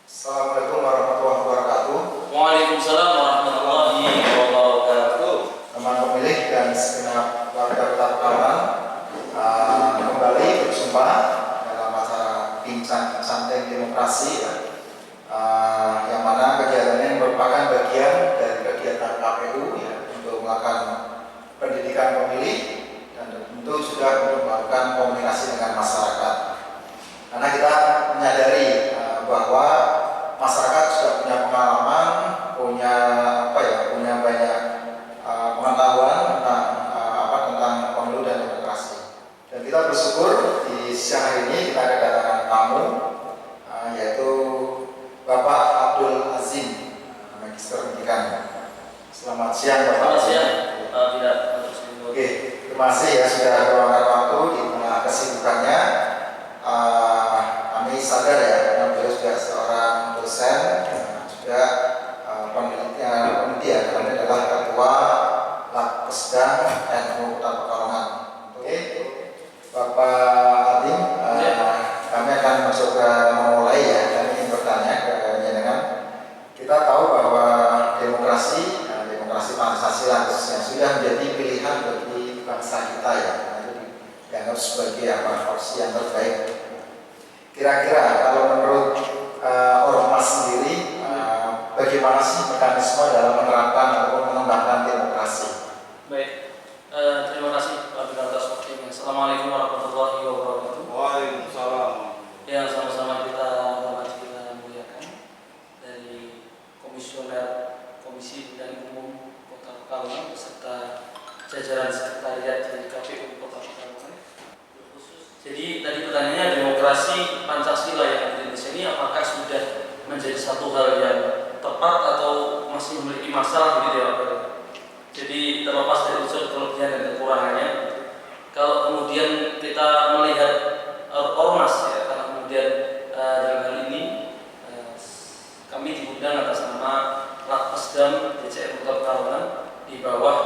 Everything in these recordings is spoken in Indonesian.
Assalamualaikum warahmatullahi wabarakatuh. Waalaikumsalam warahmatullahi wabarakatuh. Teman pemilih dan segenap warga Kota Pekalongan kembali berjumpa dalam acara bincang santai demokrasi yang mana kegiatan ini merupakan bagian dari kegiatan KPU untuk melakukan pendidikan pemilih dan tentu juga untuk melakukan komunikasi dengan masyarakat. Karena kita menyadari bahwa masyarakat sudah punya pengalaman, punya banyak pengetahuan tentang pemilu dan demokrasi. Dan kita bersyukur di siang hari ini kita kedatangan tamu yaitu Bapak Abdul Azim, Magister Pendidikan. Selamat siang Bapak. Selamat siang. Tidak. Oke, terima kasih ya sudah meluangkan waktu di tengah kesibukannya. Kami sadar ya, karena beliau sudah seorang dosen juga peneliti adalah ketua Labkesda NU Kota Pekalongan. Oke, Bapak Adim, kami akan mencoba memulai ya. Kami ingin bertanya ke jenengan. Kita tahu bahwa demokrasi Pancasila khususnya sudah menjadi pilihan bagi bangsa kita ya. Dianggap sebagai opsi yang terbaik. Kira-kira kalau menurut Ormas sendiri, bagaimana sih mekanisme dalam menerapkan ataupun mengembangkan demokrasi? Baik, terima kasih Pak Bina atas waktunya. Assalamualaikum warahmatullahi wabarakatuh. Waalaikumsalam. Ya, sama-sama kita hormati, kita muliakan dari Komisioner Komisi Pemilihan Umum Kota Pekalongan beserta jajaran sekretariat dari KPU Kota Pekalongan. Jadi tadi pertanyaannya demokrasi Pancasila yang ada di Indonesia ini apakah sudah menjadi satu hal yang tepat atau masih memiliki masalah begitu ya Pak? Jadi terlepas dari unsur kelebihan dan kekurangannya, kalau kemudian kita melihat ormas ya, karena kemudian dalam hal ini kami diundang atas nama Labkesda DCM Kota Pekalongan di bawah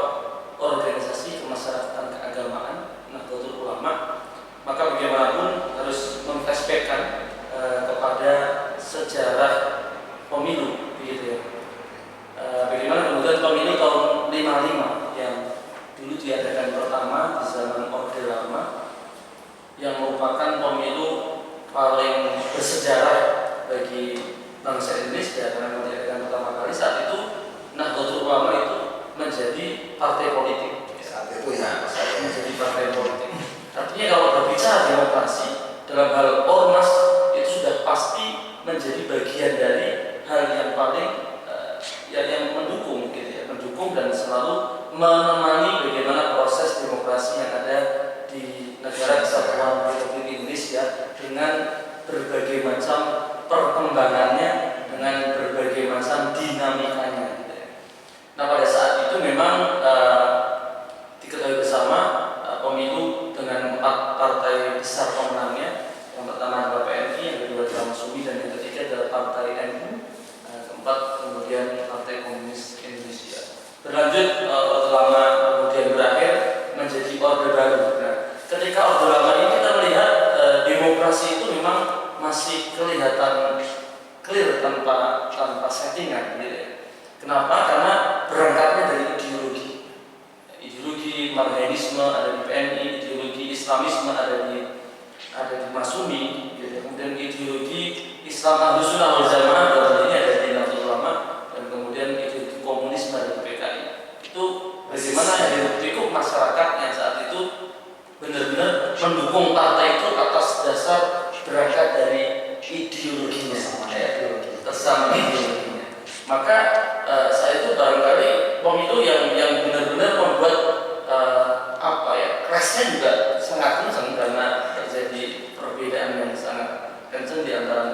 organisasi kemasyarakatan keagamaan Nahdlatul Ulama, maka bagaimanapun harus memflashbackkan kepada sejarah pemilu begitu ya. Bagaimana kemudian pemilu tahun 55 yang dulu diadakan pertama di zaman Orde Lama, yang merupakan pemilu paling bersejarah bagi bangsa Indonesia karena diadakan pertama kali. Saat itu Nahdlatul Ulama itu menjadi partai politik. Saat itu ya, menjadi partai politik. Artinya kalau berbicara demokrasi dalam hal ormas itu sudah pasti menjadi bagian dari hal yang paling yang mendukung gitu ya, mendukung dan selalu menemani bagaimana proses demokrasi yang ada di negara kesatuan Republik Indonesia dengan berbagai macam perkembangannya, dengan berbagai macam dinamikanya gitu ya. Nah, pada saat itu memang diketahui bersama pemilu dengan 4 partai besar pemenangnya. Yang pertama adalah PNI, yang kedua adalah Masyumi, dan yang ketiga adalah Partai NU, keempat kemudian Partai Komunis Indonesia. Berlanjut Orde Lama kemudian berakhir menjadi Orde Baru. Nah, ketika Orde Lama ini kita melihat demokrasi itu memang masih kelihatan clear tanpa settingan gitu ya. Kenapa? Karena berangkatnya dari ideologi marxisme ada di PNI, ideologi Islamisme ada di Masyumi, gitu. Kemudian ideologi Islam Ahlus Sunnah wal Jamaah dalam ini ada di Nahdlatul Ulama, dan kemudian ideologi komunisme ada di PKI. Itu bagaimana hidup masyarakat yang saat itu benar-benar mendukung partai itu atas dasar berangkat dari ideologinya, tersamaan ideologinya. Maka saat itu barangkali pemilu yang benar-benar membuat crashnya juga sangat kencang karena terjadi perbedaan yang sangat kencang di antara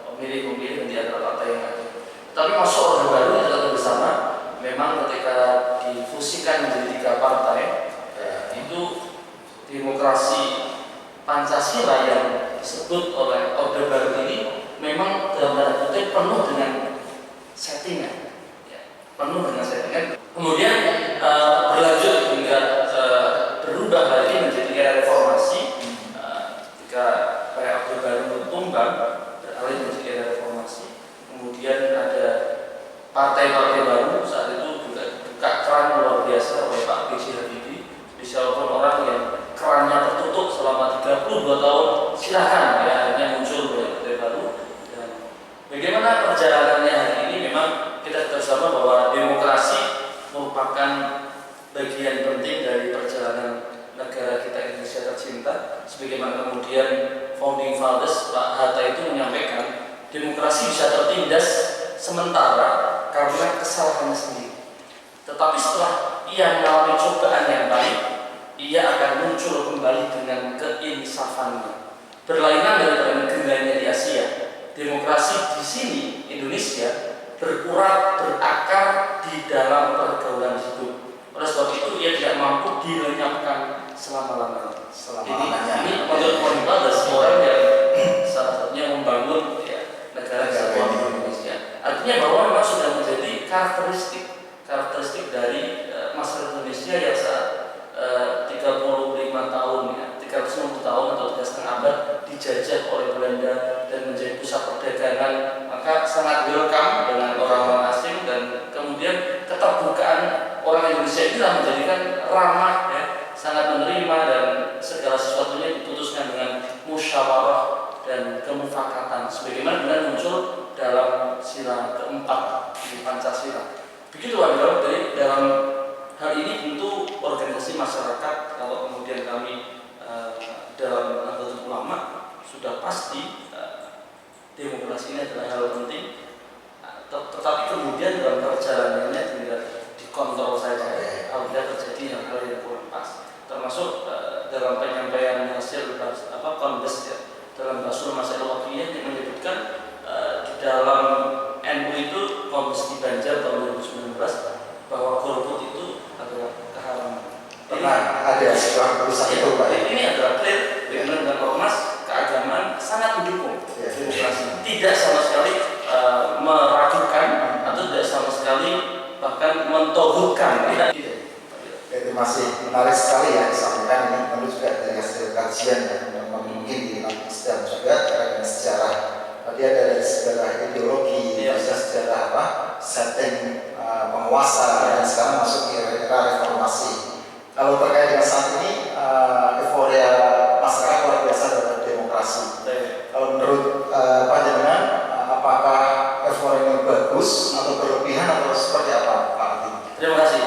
pemilih-pemilih dan di antara partai yang ada. Tapi masuk Orde Baru kita bersama, memang ketika difusikan menjadi 3 partai, itu demokrasi Pancasila yang disebut oleh Orde Baru ini memang dalam tanda kutip penuh dengan settingan, penuh dengan settingan. Kemudian berlanjut hingga berubah lagi menjadi era reformasi ketika Orde Baru kita. Sebagaimana kemudian founding fathers Pak Hatta itu menyampaikan, demokrasi bisa tertindas sementara karena kesalahannya sendiri. Tetapi setelah ia mengalami cobaan yang baik, ia akan muncul kembali dengan keinsafannya. Berlainan dari negara di Asia, demokrasi di sini Indonesia berurat berakar di dalam pergaulan hidup. Oleh sebab itu ia tidak mampu dilenyapkan selama-lamanya. Ini menurut founding fathers orang yang salah satunya membangun negara kesatuan Indonesia. Artinya bahwa memang sudah menjadi karakteristik dari masyarakat Indonesia yang saat 35 tahun, 360 tahun atau 3,5 abad dijajah oleh Belanda dan menjadi pusat perdagangan, maka sangat welcome dengan orang-orang asing, dan kemudian keterbukaan orang Indonesia ini menjadikan ramah, sangat menerima, dan segala sesuatunya diputuskan dengan musyawarah dan kemufakatan, sebagaimana dengan muncul dalam sila keempat di Pancasila. Begitu adalah dari dalam hal ini tentu organisasi masyarakat, kalau kemudian kami dalam Nahdlatul Ulama sudah pasti demokrasi ini adalah hal penting, tetapi kemudian dalam perjalanannya tidak dikontrol saja apabila terjadi hal-hal yang kurang pas, termasuk dalam penyampaian hasil kondes dalam Basul Masail Waqiyah yang menyebutkan di dalam NU itu Kondes di Banjar tahun 2019 bahwa golput itu adalah keharaman. Ada sebuah keputusan itu, Pak. Ini adalah clear dengan ormas keagamaan sangat mendukung demokrasi. Tidak sama sekali meragukan atau tidak sama sekali bahkan mentohutkan. Itu masih menarik sekali ya disampaikan. Ini tentu juga dari hasil kajian yang mungkin di Islam juga terkait sejarah. Tadi ada dari sejarah ideologi, sejarah setting penguasa, dan sekarang masuk ke era reformasi. Kalau terkait dengan saat ini, euforia masyarakat luar biasa terhadap demokrasi. Kalau menurut panjenengan, apakah euforia ini bagus atau berlebihan atau seperti apa, Pak Adi? Terima kasih.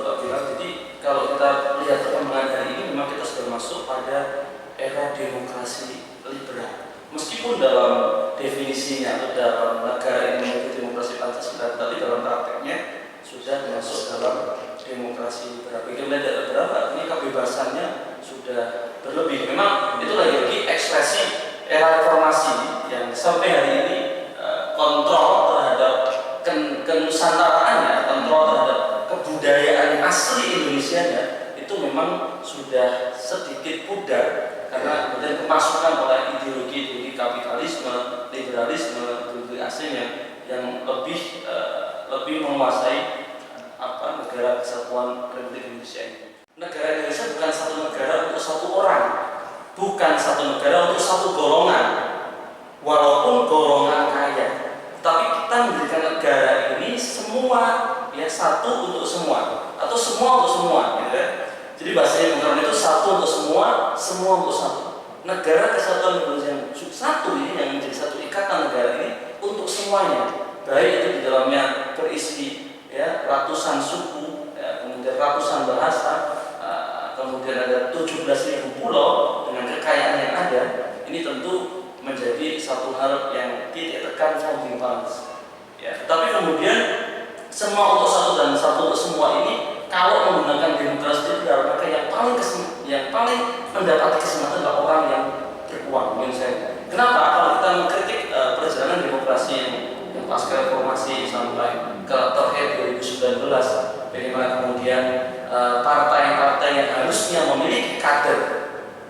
Pak Bilang. Jadi kalau kita lihat perkembangan hari ini, memang kita sudah masuk pada era demokrasi liberal. Meskipun dalam definisinya atau dalam negara ini memiliki demokrasi Pancasila, tapi dalam prakteknya sudah masuk dalam demokrasi liberal. Bagaimana berapa? Ini kebebasannya sudah berlebih. Memang itu lagi-lagi ekspresi era reformasi yang sampai hari ini kontrol terhadap kenusantaraannya, kontrol terhadap kebudayaan asli Indonesianya itu memang sudah sedikit pudar karena kemudian kemasukan oleh ideologi kapitalisme, liberalisme, ideologi asing yang lebih menguasai negara kesatuan Republik Indonesia ini. Negara Indonesia bukan satu negara untuk satu orang, bukan satu negara untuk satu golongan, walaupun golongan kaya. Tapi kita mendirikan negara ini semua, satu untuk semua, atau semua untuk semua, gitu. Jadi bahasanya bukan itu satu untuk semua untuk satu. Negara kesatuan Indonesia yang satu ini yang menjadi satu ikatan negara ini untuk semuanya, baik itu di dalamnya berisi ratusan suku, kemudian ratusan bahasa, kemudian ada 17.000 pulau dengan kekayaan yang ada. Ini tentu menjadi satu hal yang ditekan founding fathers. Tapi kemudian semua untuk satu dan satu untuk semua ini kalau menggunakan demokrasi liberal, maka yang paling mendapat kesempatan adalah orang yang berkuat. Menurut saya. Kenapa? Kalau kita mengkritik perjalanan demokrasi yang pasca reformasi sampai ke terakhir 2019, bagaimana kemudian partai-partai yang harusnya memiliki kader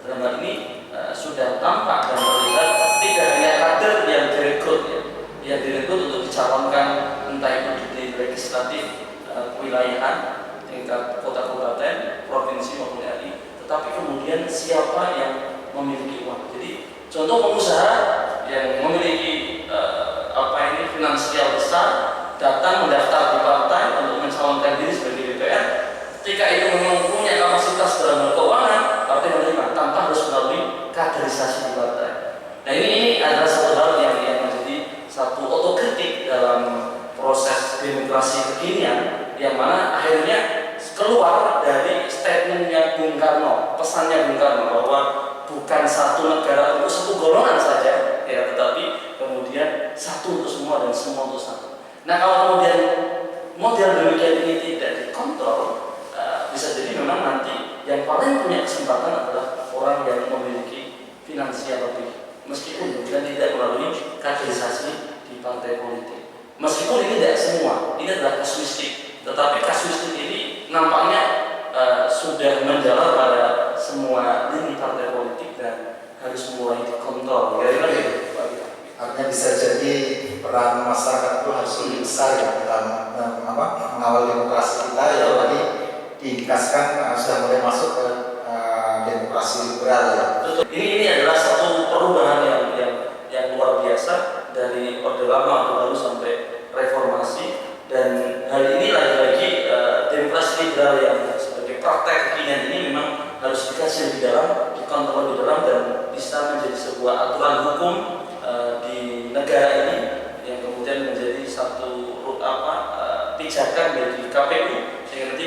dalam hal ini sudah tampak dan terlihat tidak hanya kader yang direkrut untuk dicalonkan entah itu di legislatif kewilayahan tingkat kota kabupaten, provinsi maupun RI, tetapi kemudian siapa yang memiliki uang. Jadi contoh pengusaha yang memiliki finansial besar datang mendaftar di partai untuk mencalonkan diri sebagai DPR. Ketika itu memang punya kapasitas dalam hal keuangan, partai menerima tanpa harus melalui kaderisasi di partai. Nah ini adalah satu hal yang menjadi satu otokritik dalam proses demokrasi kekinian, yang mana akhirnya keluar dari statementnya Bung Karno, pesannya Bung Karno bahwa bukan satu negara untuk satu golongan saja, ya, tetapi kemudian satu untuk semua dan semua untuk satu. Nah, kalau kemudian model demikian ini tidak dikontrol, bisa jadi memang nanti yang paling punya kesempatan adalah orang yang memiliki finansial lebih, meskipun kemudian tidak melalui kaderisasi di partai politik. Meskipun ini tidak semua, ini adalah kasuistik, tetapi kasuistik ini nampaknya sudah menjalar pada semua lini partai politik dan harus mulai dikontrol. Kira-kira gitu, Pak Bira. Artinya bisa jadi peran masyarakat itu harus lebih besar ya dalam mengawal demokrasi kita ya, tadi diindikasikan sudah mulai masuk ke demokrasi liberal ya. Ini adalah satu perubahan yang luar biasa dari Orde Lama, Orde Baru sampai reformasi, dan hal ini lagi-lagi demokrasi liberal yang sebagai praktek kekinian ini memang harus dikaji di dalam, dikontrol di dalam, dan bisa menjadi sebuah aturan hukum di negara ini yang kemudian menjadi satu pijakan bagi KPU yang nanti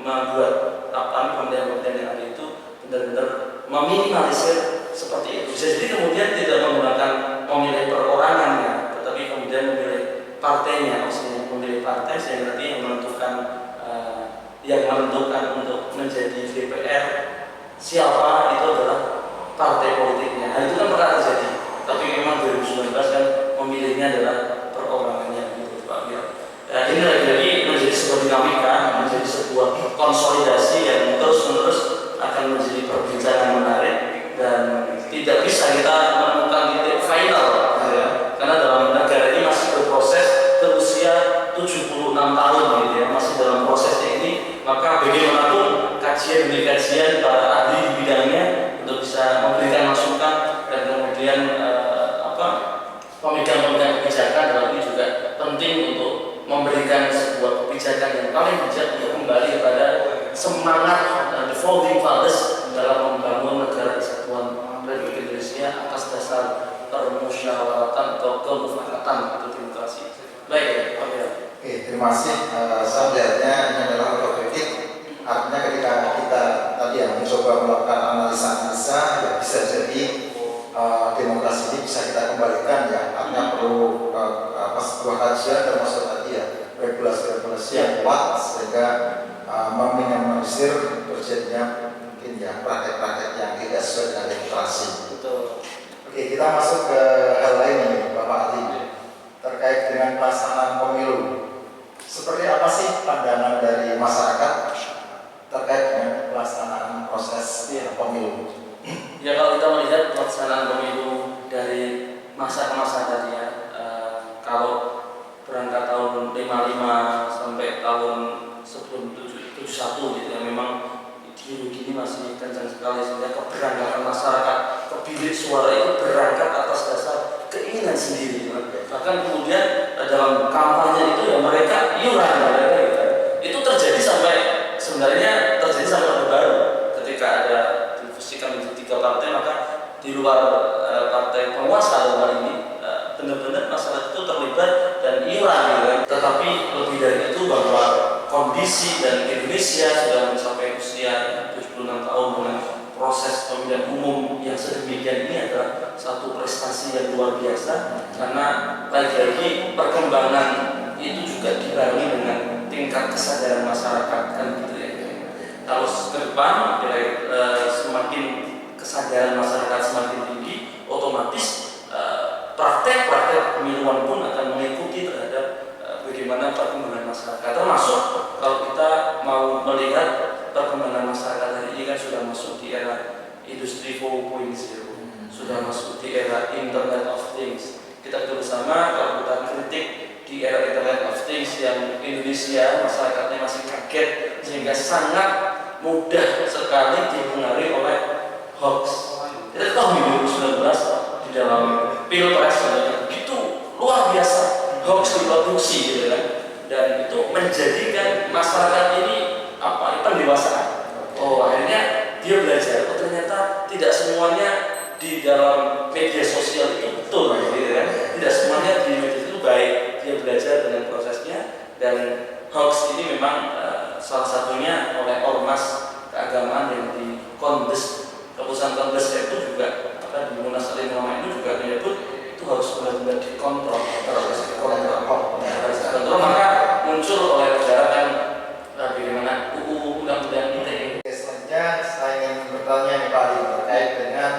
membuat pemilihan-pemilihan yang ada itu benar-benar meminimalisir seperti itu. Bisa jadi kemudian tidak menggunakan memilih perorangannya, tetapi kemudian memilih partainya, maksudnya memilih partai sehingga nanti yang menentukan untuk menjadi DPR siapa itu adalah partai politiknya. Hal itu kan pernah terjadi, tapi memang 2019 kan memilihnya adalah perorangannya gitu, Pak Bira. Ini lagi-lagi menjadi sebuah dinamika, menjadi sebuah konsolidasi yang terus-menerus akan menjadi perbincangan menarik, dan tidak bisa kita menemukan titik final ya. Karena dalam negara ini masih berproses berusia 76 tahun gitu ya, masih dalam prosesnya ini, maka bagaimanapun kajian demi kajian para ahli di bidangnya untuk bisa memberikan masukan, dan kemudian pemegang-pemegang kebijakan dalam ini juga penting untuk memberikan sebuah kebijakan yang paling bijak untuk kembali kepada semangat the founding fathers dalam membangun negara kesatuan Republik Indonesia atas dasar permusyawaratan atau kemufakatan atau demokrasi. Baik, Pak Bira. Oke, terima kasih. Saya melihatnya ini adalah otokritik. Artinya ketika kita tadi mencoba melakukan analisa-analisa, ya bisa jadi demokrasi ini bisa kita kembalikan ya. Artinya perlu sebuah kajian termasuk tadi ya regulasi-regulasi yang kuat sehingga meminimalisir terjadinya mungkin ya praktek-praktek yang tidak sesuai dengan demokrasi. Betul. Oke, kita masuk ke hal lain nih, Bapak Ali, terkait dengan pelaksanaan pemilu. Seperti apa sih pandangan dari masyarakat terkait dengan pelaksanaan proses pemilu? Ya, kalau kita melihat pelaksanaan pemilu dari masa ke masa tadi ya, kalau berangkat tahun 55 sampai tahun sebelum 71 gitu ya, memang ideologi ini masih kencang sekali sehingga keberangkatan masyarakat ke bilik suara itu berangkat atas dasar keinginan sendiri. Bahkan kemudian dalam kampanye itu ya mereka iuran gitu. Itu terjadi sampai sebenarnya terjadi sampai Orde Baru ketika ada difusikan menjadi 3 partai, maka di luar partai penguasa dalam hal ini benar-benar masyarakat itu terlibat dan iuran gitu kan. Tetapi lebih dari itu bahwa kondisi dan Indonesia sudah mencapai usia 76 tahun dengan proses pemilihan umum yang sedemikian ini adalah satu prestasi yang luar biasa, karena lagi-lagi perkembangan itu juga dibarengi dengan tingkat kesadaran masyarakat kan gitu ya. Kalau ke depan semakin kesadaran masyarakat semakin tinggi, otomatis praktek-praktek pemiluan pun akan mengikuti terhadap bagaimana perkembangan masyarakat. Termasuk kalau kita mau melihat perkembangan masyarakat hari ini kan sudah masuk di era industri 4.0, sudah masuk di era Internet of Things. Kita betul bersama kalau kita kritik di era Internet of Things yang Indonesia masyarakatnya masih kaget sehingga sangat mudah sekali dipengaruhi oleh hoax. Kita tahu di 2019 di dalam Pilpres begitu luar biasa hoax diproduksi gitu kan, dan itu menjadikan masyarakat ini pendewasaan. Oh, akhirnya dia belajar. Oh, ternyata tidak semuanya di dalam media sosial itu betul gitu kan. Tidak semuanya di media itu baik. Dia belajar dengan prosesnya, dan hoax ini memang salah satunya oleh ormas keagamaan yang di Kondes, keputusan Kondes itu juga di Munas Alim Ulama itu juga menyebut itu harus benar-benar dikontrol, harus dikontrol, maka muncul oleh negara kan bagaimana UU Undang-Undang ITE. Selanjutnya saya ingin bertanya nih Pak Ali terkait dengan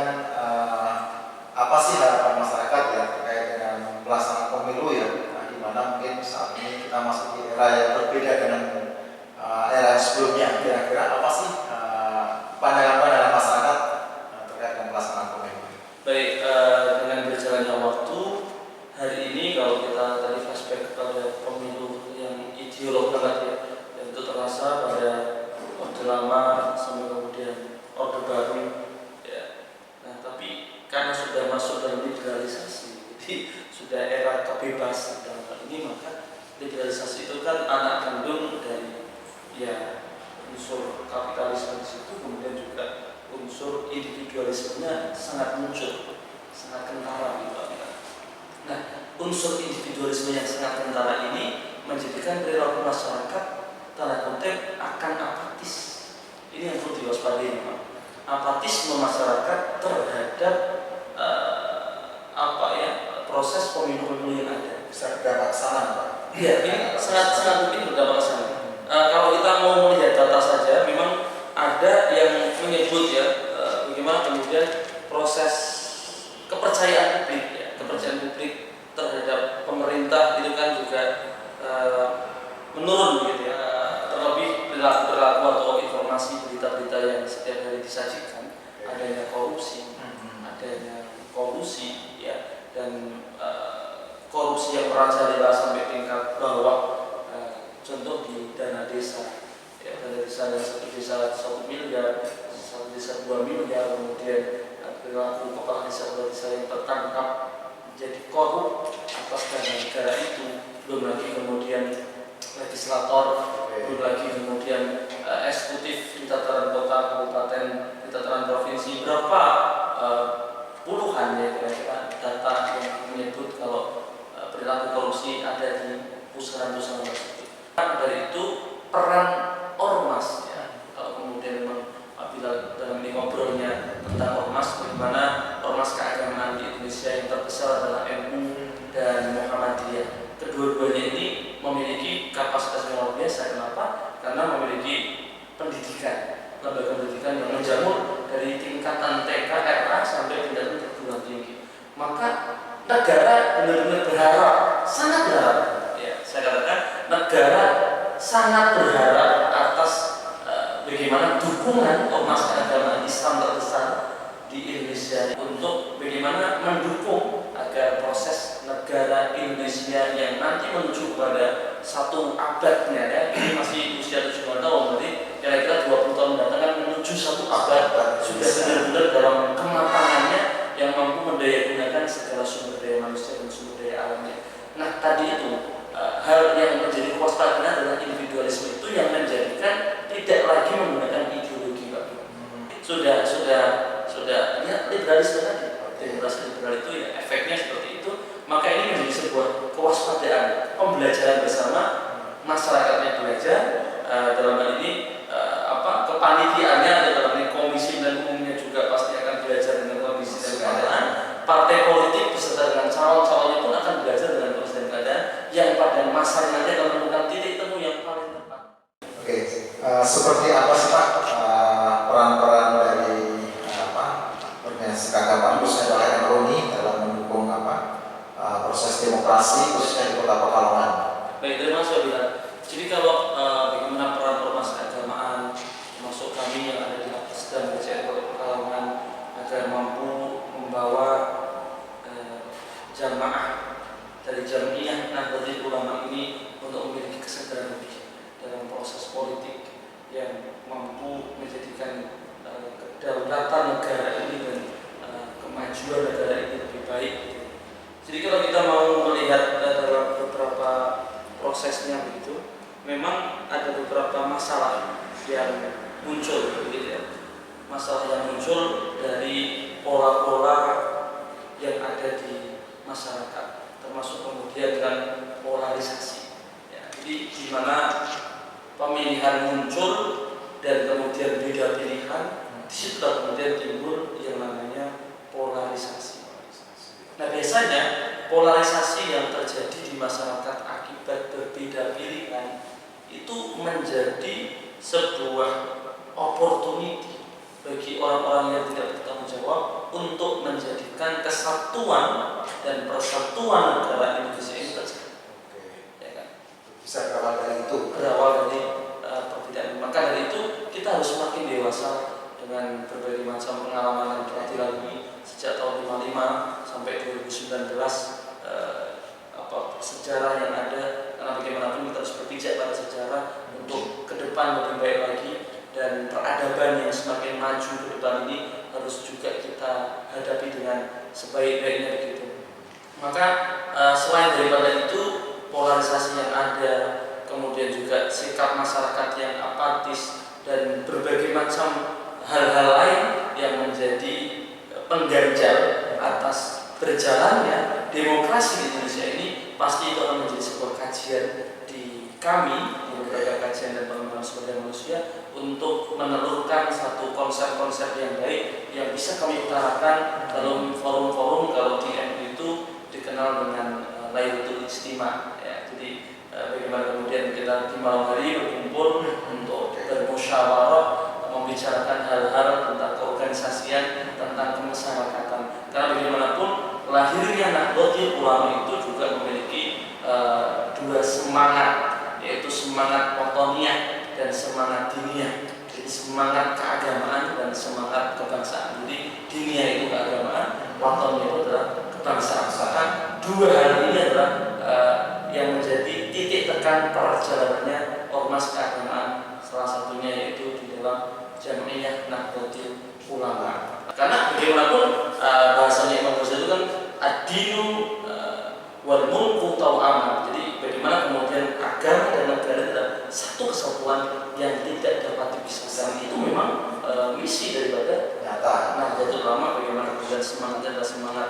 apa sih harapan masyarakat ya terkait dengan pelaksanaan pemilu ya, di mana mungkin saat ini kita masuk di era yang berbeda dengan era sebelumnya. Kira-kira apa sih pandangan masyarakat terkait dengan pelaksanaan pemilu? Baik, dengan berjalannya waktu, hari ini kalau kita tadi flashback kepada pemilu yang ideolog banget ya, dan itu terasa pada orde lama sampai kemudian orde baru ya. Nah, tapi karena sudah masuk dalam liberalisasi, jadi sudah era kebebasan dalam hal ini, maka liberalisasi itu kan anak kandung dari ya unsur kapitalisme di situ, kemudian juga unsur individualismenya sangat muncul, sangat kentara gitu. Nah, unsur individualisme yang sangat kentara ini menjadikan perilaku masyarakat tanda kutip akan apatis. Ini yang perlu diwaspadai, Pak. Apatisme masyarakat terhadap proses pemilu-pemilu yang ada. Bisa berdampak ke sana, Pak? Iya, ini sangat mungkin berdampak ke sana. Kalau kita mau melihat data saja, memang ada yang menyebut ya bagaimana kemudian proses kepercayaan publik ya, kepercayaan publik terhadap pemerintah itu kan juga menurun gitu ya, terlebih perilaku atau informasi berita-berita yang setiap hari disajikan, adanya korupsi ya, dan korupsi yang merajalela sampai tingkat bawah, contoh di dana desa ya, dana desa yang satu desa 1 miliar, satu desa 2 miliar, kemudian perilaku kepala desa yang tertangkap menjadi korup atas dana negara itu, belum lagi kemudian legislator, belum lagi kemudian eksekutif di tataran kota, kabupaten, di tataran provinsi, berapa puluhan ya kira-kira data yang menyebut kalau perilaku korupsi ada di pusaran-pusaran tersebut. Dari itu peran ormas ya, kalau kemudian memang apabila dalam ini ngobrolnya tentang ormas, bagaimana ormas keagamaan di Indonesia yang terbesar adalah NU dan Muhammadiyah. Kedua-duanya ini memiliki kapasitas yang luar biasa. Kenapa? Karena memiliki pendidikan, lembaga pendidikan yang menjamur dari tingkatan TK, RA sampai tingkatan perguruan tinggi. Maka negara benar-benar berharap, sangat berharap. Ya, saya katakan negara sangat berharap atas bagaimana dukungan ormas keagamaan Islam terbesar di Indonesia untuk bagaimana mendukung agar proses negara Indonesia yang nanti menuju kepada satu abadnya ya, ini masih usia 75 tahun, berarti kira-kira 20 tahun mendatang kan menuju satu abad, sudah benar-benar dalam kematangannya yang mampu mendayagunakan segala sumber daya manusia dan sumber daya alamnya. Nah, tadi itu hal yang menjadi kewaspadaan adalah individualisme itu yang menjadikan tidak lagi menggunakan ideologi, Pak. Sudah ya liberalisme tadi. Demokrasi liberal itu ya efeknya seperti itu. Maka ini menjadi sebuah kewaspadaan, pembelajaran bersama, masyarakatnya belajar dalam hal ini kepanitiaannya dalam ini komisi dan umumnya juga pasti akan belajar dengan kondisi dan keadaan. Partai politik beserta dengan calon-calonnya pun akan belajar dengan kondisi dan keadaan yang pada masanya nanti akan menemukan titik temu yang paling tepat. Oke, seperti apa sih Pak peran-peran dari organisasi keagamaan khususnya oleh NRONI dalam mendukung proses demokrasi khususnya di Kota Pekalongan? Baik, terima kasih Bilang. Jadi kalau bagaimana peran ormas keagamaan termasuk kami yang ada di atas dan BCN Kota Pekalongan agar mampu membawa jamaah dari Jamiah Nahdlatul Ulama ini untuk memiliki kesadaran lebih dalam proses politik yang mampu menjadikan kedaulatan negara ini dan kemajuan negara ini lebih baik. Jadi kalau kita mau melihat dalam beberapa prosesnya begitu, memang ada beberapa masalah yang muncul, begitu ya. Masalah yang muncul dari pola-pola yang ada di masyarakat, termasuk kemudian dengan polarisasi. Ya, jadi di mana pemilih pemilihan muncul dan kemudian beda pilihan, disitulah kemudian timbul yang namanya polarisasi. Nah biasanya polarisasi yang terjadi di masyarakat akibat berbeda pilihan itu menjadi sebuah opportunity bagi orang-orang yang tidak bertanggung jawab untuk menjadikan kesatuan dan persatuan negara Indonesia ini terjadi. Ya kan? Bisa berawal dari itu. Berawal dari perbedaan. Maka dari itu kita harus semakin dewasa dengan berbagai macam pengalaman yang telah dilalui sejak tahun 55 sampai 2019, sejarah yang ada, karena bagaimanapun kita harus berpijak pada sejarah untuk ke depan lebih baik lagi, dan peradaban yang semakin maju ke depan ini harus juga kita hadapi dengan sebaik-baiknya begitu. Maka selain daripada itu, polarisasi yang ada, kemudian juga sikap masyarakat yang apatis dan berbagai macam hal-hal lain yang menjadi pengganjal atas berjalannya demokrasi di Indonesia ini, pasti itu akan menjadi sebuah kajian di kami di lembaga kajian dan pengembangan sumber daya manusia untuk menelurkan satu konsep-konsep yang baik yang bisa kami utarakan dalam forum-forum. Kalau di MU itu dikenal dengan Lailatul Ijtima ya. Jadi bagaimana kemudian kita di malam hari berkumpul untuk bermusyawarah, membicarakan hal-hal tentang keorganisasian, tentang kemasyarakatan. Karena bagaimanapun lahirnya Nahdlatul Ulama itu juga memiliki dua semangat, yaitu semangat watoniyah dan semangat diniyah. Jadi semangat keagamaan dan semangat kebangsaan. Jadi diniyah itu keagamaan, watoniyah itu adalah kebangsaan. Maka dua hal ini adalah yang menjadi titik tekan perjalanannya ormas keagamaan. Salah satunya yaitu di dalam Jamiah Nahdlatul Ulama. Karena bagaimanapun bahasanya Imam Ghazali itu kan ad-dinu wal mulku tau'aman. Jadi bagaimana kemudian agama dan negara adalah satu kesatuan yang tidak dapat dipisahkan. Itu memang misi daripada Nahdlatul Ulama. Bagaimana kemudian semangatnya adalah semangat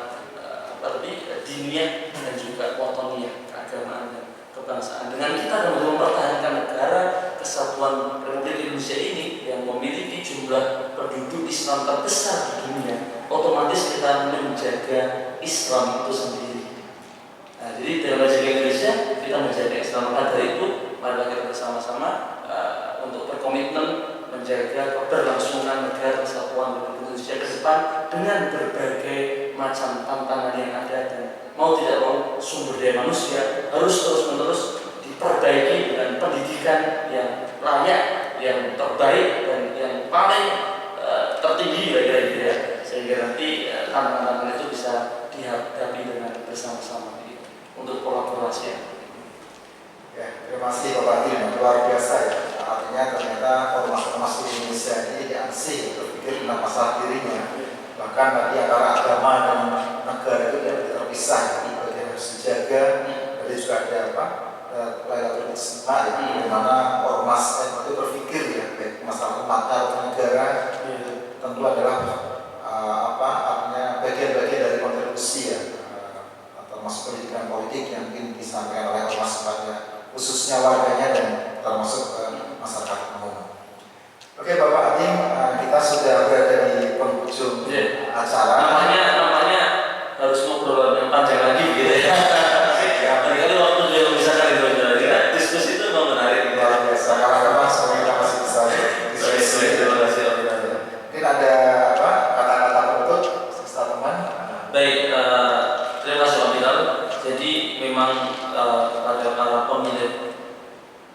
diniyah dan juga watoniyah, keagamaan dan kebangsaan. Dengan kita mempertahankan negara kesatuan Republik Indonesia ini yang memiliki jumlah penduduk Islam terbesar di dunia, otomatis kita menjaga Islam itu sendiri. Nah, jadi dalam menjaga Indonesia kita menjaga Islam. Maka dari itu mari kita bersama-sama untuk berkomitmen menjaga keberlangsungan negara kesatuan Republik Indonesia ke depan dengan berbagai macam tantangan yang ada, dan mau tidak mau sumber daya manusia harus terus-menerus diperbaiki dengan pendidikan yang layak, yang terbaik dan yang paling tertinggi kira-kira gitu ya, sehingga nanti tantangan-tantangan itu bisa dihadapi dengan bersama-sama untuk kolaborasi. Ya, terima kasih Bapak Tim, luar biasa ya. Artinya ternyata ormas-ormas di Indonesia ini diansi berpikir tentang masalah dirinya. Bahkan tadi antara agama dan negara itu tidak terpisah, jadi bagian harus dijaga. Jadi juga ada Lailatul Ijtima ya, di mana ormas itu berpikir ya, baik masalah umat atau negara tentu adalah artinya bagian-bagian dari kontribusi ya, termasuk pendidikan politik yang mungkin disampaikan oleh ormas kepada khususnya warganya dan termasuk masyarakat umum. Oke Bapak Adim, kita sudah berada di penghujung acara. Namanya harus ngobrol yang panjang lagi gitu ya. Kali-kali waktu juga bisa kali kita diskusi itu memang menarik. Luar biasa. Kapan-kapan semoga kita masih bisa diskusi. Terima kasih. Mungkin ada kata-kata penutup sisa teman. Baik, terima kasih Om Bilal. Jadi memang kepada para pemilih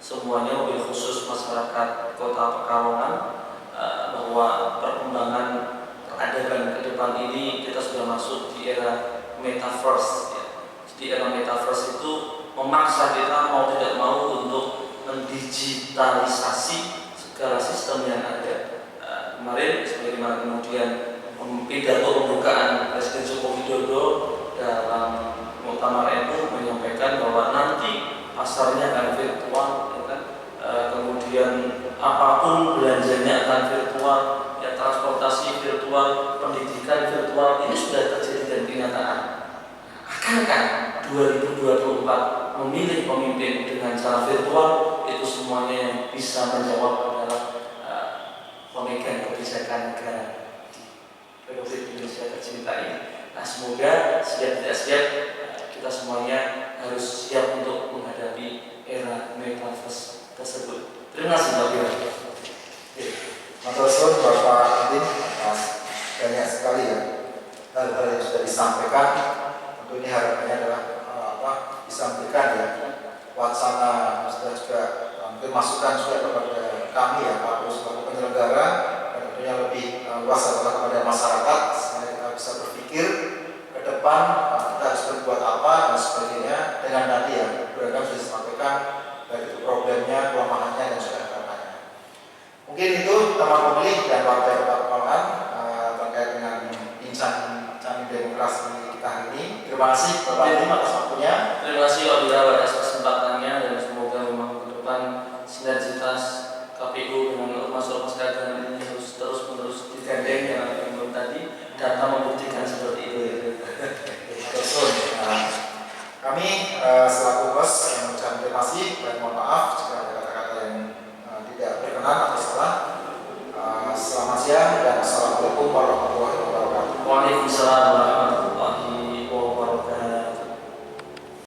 semuanya, mobil khusus masyarakat Kota Pekalongan, bahwa perkembangan peradaban ke depan ini kita sudah masuk di era metaverse ya. Di era metaverse itu memaksa kita mau tidak mau untuk mendigitalisasi segala sistem yang ada. Kemarin sebagaimana kemudian pidato pembukaan Presiden Joko Widodo dalam Muktamar NU menyampaikan bahwa nanti pasarnya akan virtual, ya kan? Kemudian apapun belanjanya akan virtual, ya, transportasi virtual, pendidikan virtual, ini sudah terjadi dan kenyataan. Akankah 2024 memilih pemimpin dengan cara virtual itu semua semuanya yang bisa menjawab dalam pemegang kebijakan negara di Republik Indonesia tercinta ini. Nah, semoga siap tidak siap kita semuanya harus siap untuk menghadapi era metaverse tersebut. Terima kasih Pak Biro. Matur suwun Bapak Adin, banyak sekali ya hal-hal yang sudah disampaikan. Tentu ini harapannya adalah disampaikan ya wacana, sudah juga mungkin masukan juga kepada kami ya Pak sebagai penyelenggara, dan tentunya lebih luas adalah kepada masyarakat sehingga kita bisa berpikir ke depan kita harus berbuat apa dan sebagainya dengan tadi ya beragam sudah disampaikan baik itu problemnya, kelemahannya dan juga harapannya. Mungkin itu teman pemilih dan warga Kota Pekalongan terkait dengan bincang demokrasi kita hari ini. Terima kasih Bapak Adin atas waktunya. Terima kasih Pak Biro atas